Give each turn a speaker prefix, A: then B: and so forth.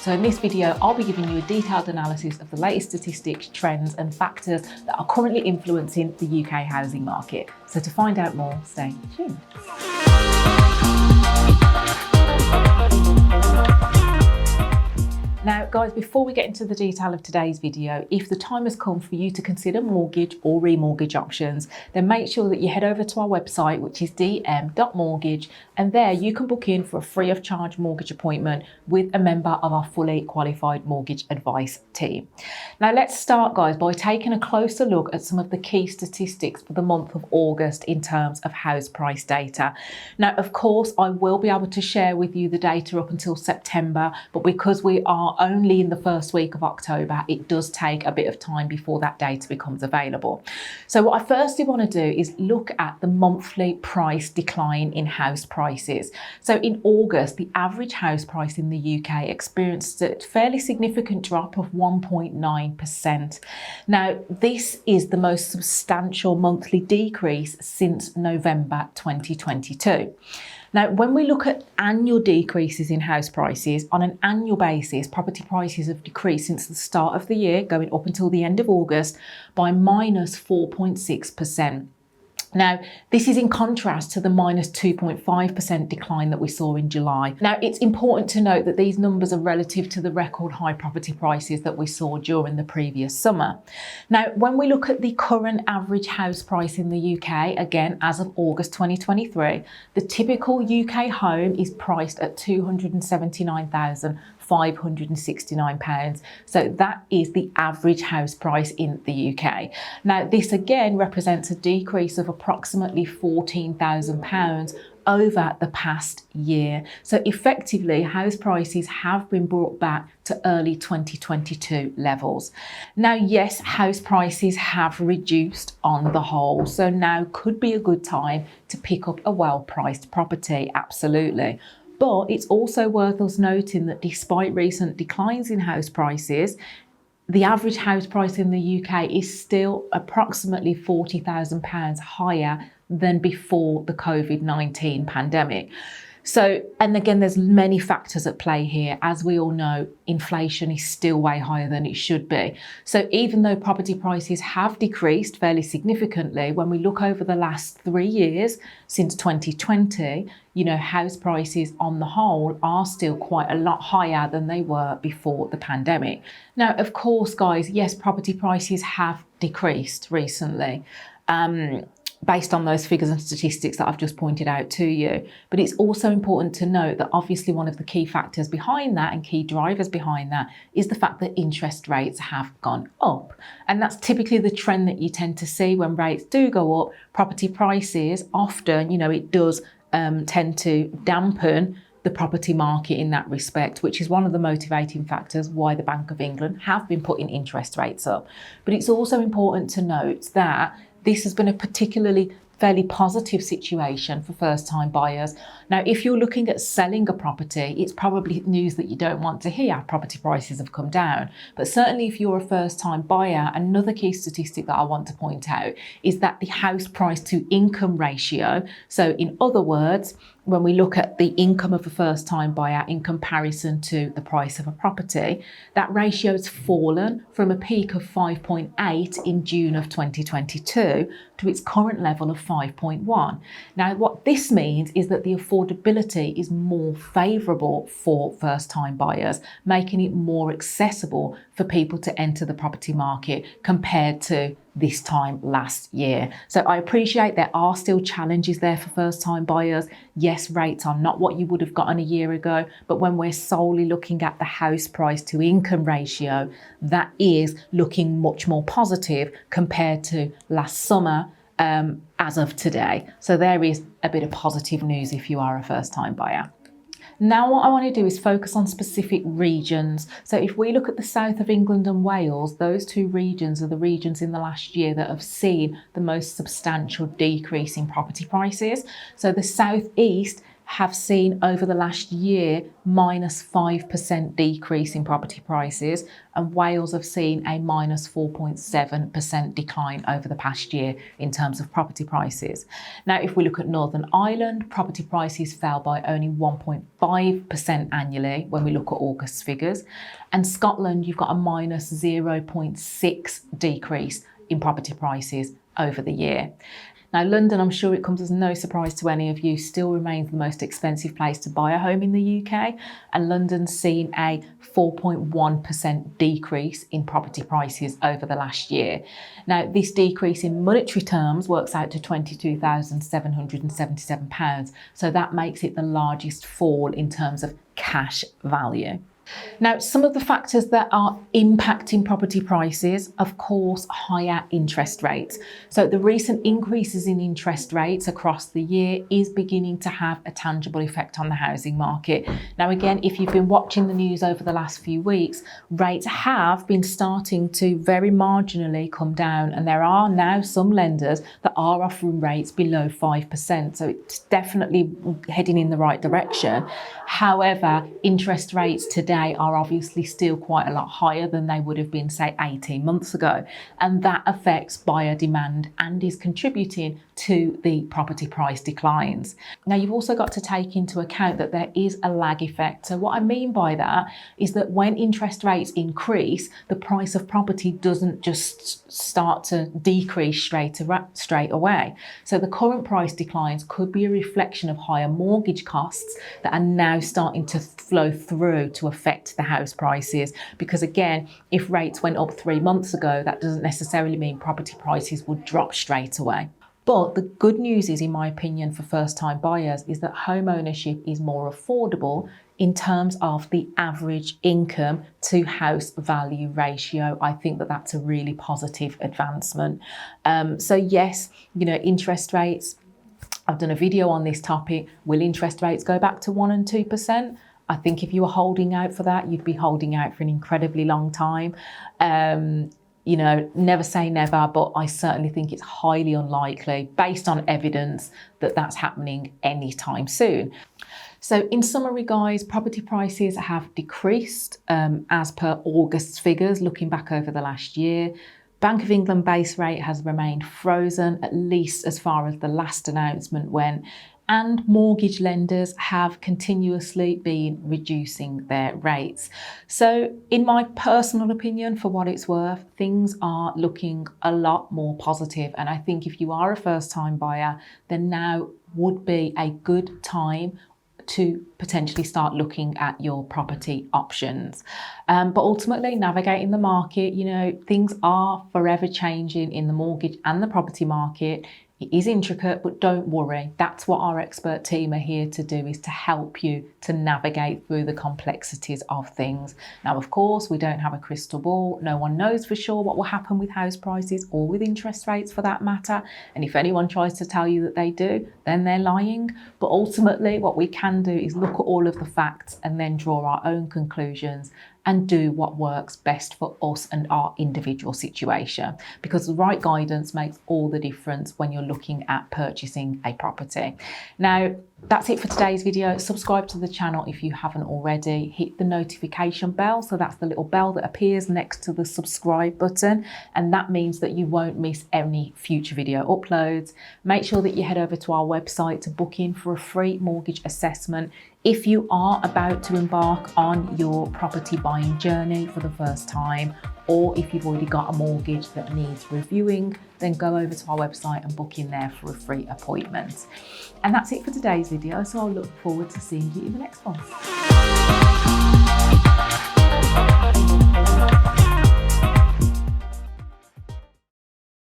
A: So in this video, I'll be giving you a detailed analysis of the latest statistics, trends and factors that are currently influencing the UK housing market. So to find out more, stay tuned. Now guys, before we get into the detail of today's video, if the time has come for you to consider mortgage or remortgage options, then make sure that you head over to our website, which is dm.mortgage, and there you can book in for a free of charge mortgage appointment with a member of our fully qualified mortgage advice team. Now let's start guys by taking a closer look at some of the key statistics for the month of August in terms of house price data. Now of course I will be able to share with you the data up until September, but because we are only in the first week of October, it does take a bit of time before that data becomes available. So what I firstly want to do is look at the monthly price decline in house prices. So in August, the average house price in the UK experienced a fairly significant drop of 1.9%. Now, this is the most substantial monthly decrease since November 2022. Now, when we look at annual decreases in house prices, on an annual basis, property prices have decreased since the start of the year, going up until the end of August, by minus 4.6%. Now, this is in contrast to the minus 2.5% decline that we saw in July. Now, it's important to note that these numbers are relative to the record high property prices that we saw during the previous summer. Now, when we look at the current average house price in the UK, again, as of August 2023, the typical UK home is priced at £279,569. So that is the average house price in the UK. Now, this again represents a decrease of approximately £14,000 over the past year. So effectively, house prices have been brought back to early 2022 levels. Now, yes, house prices have reduced on the whole, so now could be a good time to pick up a well-priced property, absolutely. But it's also worth us noting that despite recent declines in house prices, the average house price in the UK is still approximately £40,000 higher than before the COVID-19 pandemic. So, and again, there's many factors at play here. As we all know, inflation is still way higher than it should be. So even though property prices have decreased fairly significantly, when we look over the last 3 years, since 2020, house prices on the whole are still quite a lot higher than they were before the pandemic. Now, of course, guys, yes, property prices have decreased recently. Based on those figures and statistics that I've just pointed out to you. But it's also important to note that obviously one of the key factors behind that and key drivers behind that is the fact that interest rates have gone up. And that's typically the trend that you tend to see when rates do go up. Property prices often, it does tend to dampen the property market in that respect, which is one of the motivating factors why the Bank of England have been putting interest rates up. But it's also important to note that this has been a particularly fairly positive situation for first-time buyers. Now, if you're looking at selling a property, it's probably news that you don't want to hear. Property prices have come down. But certainly if you're a first-time buyer, another key statistic that I want to point out is that the house price to income ratio, so in other words, when we look at the income of a first-time buyer in comparison to the price of a property, that ratio has fallen from a peak of 5.8 in June of 2022 to its current level of 5.1. Now, what this means is that the affordability is more favourable for first-time buyers, making it more accessible for people to enter the property market compared to this time last year. So I appreciate there are still challenges there for first-time buyers. Yes, rates are not what you would have gotten a year ago, but when we're solely looking at the house price to income ratio, that is looking much more positive compared to last summer as of today. So there is a bit of positive news if you are a first-time buyer. Now what I want to do is focus on specific regions. So if we look at the south of England and Wales, those two regions are the regions in the last year that have seen the most substantial decrease in property prices. So the southeast have seen over the last year -5% decrease in property prices, and Wales have seen a -4.7% decline over the past year in terms of property prices. Now, if we look at Northern Ireland, property prices fell by only 1.5% annually when we look at August's figures. And Scotland, you've got a -0.6 decrease in property prices over the year. Now, London, I'm sure it comes as no surprise to any of you, still remains the most expensive place to buy a home in the UK, and London's seen a 4.1% decrease in property prices over the last year. Now, this decrease in monetary terms works out to £22,777, so that makes it the largest fall in terms of cash value. Now, some of the factors that are impacting property prices, of course, higher interest rates. So the recent increases in interest rates across the year is beginning to have a tangible effect on the housing market. Now, again, if you've been watching the news over the last few weeks, rates have been starting to very marginally come down, and there are now some lenders that are offering rates below 5%. So it's definitely heading in the right direction. However, interest rates today are obviously still quite a lot higher than they would have been, say, 18 months ago. And that affects buyer demand and is contributing to the property price declines. Now, you've also got to take into account that there is a lag effect. So what I mean by that is that when interest rates increase, the price of property doesn't just start to decrease straight away. So the current price declines could be a reflection of higher mortgage costs that are now starting to flow through to affect the house prices. Because again, if rates went up 3 months ago, that doesn't necessarily mean property prices would drop straight away. But the good news is, in my opinion, for first-time buyers is that home ownership is more affordable in terms of the average income to house value ratio. I think that that's a really positive advancement. So yes, interest rates, I've done a video on this topic. Will interest rates go back to 1% and 2%? I think if you were holding out for that, you'd be holding out for an incredibly long time. Never say never, but I certainly think it's highly unlikely, based on evidence, that that's happening anytime soon. So in summary, guys, property prices have decreased as per August's figures, looking back over the last year. Bank of England base rate has remained frozen, at least as far as the last announcement went. And mortgage lenders have continuously been reducing their rates. So in my personal opinion, for what it's worth, things are looking a lot more positive. And I think if you are a first-time buyer, then now would be a good time to potentially start looking at your property options. But ultimately, navigating the market, things are forever changing in the mortgage and the property market. It is intricate, but don't worry. That's what our expert team are here to do, is to help you to navigate through the complexities of things. Now, of course, we don't have a crystal ball. No one knows for sure what will happen with house prices or with interest rates for that matter. And if anyone tries to tell you that they do, then they're lying. But ultimately, what we can do is look at all of the facts and then draw our own conclusions and do what works best for us and our individual situation, because the right guidance makes all the difference when you're looking at purchasing a property. Now, that's it for today's video. Subscribe to the channel if you haven't already. Hit the notification bell. So that's the little bell that appears next to the subscribe button. And that means that you won't miss any future video uploads. Make sure that you head over to our website to book in for a free mortgage assessment if you are about to embark on your property buying journey for the first time, or if you've already got a mortgage that needs reviewing, then go over to our website and book in there for a free appointment. And that's it for today's video, so I'll look forward to seeing you in the next one.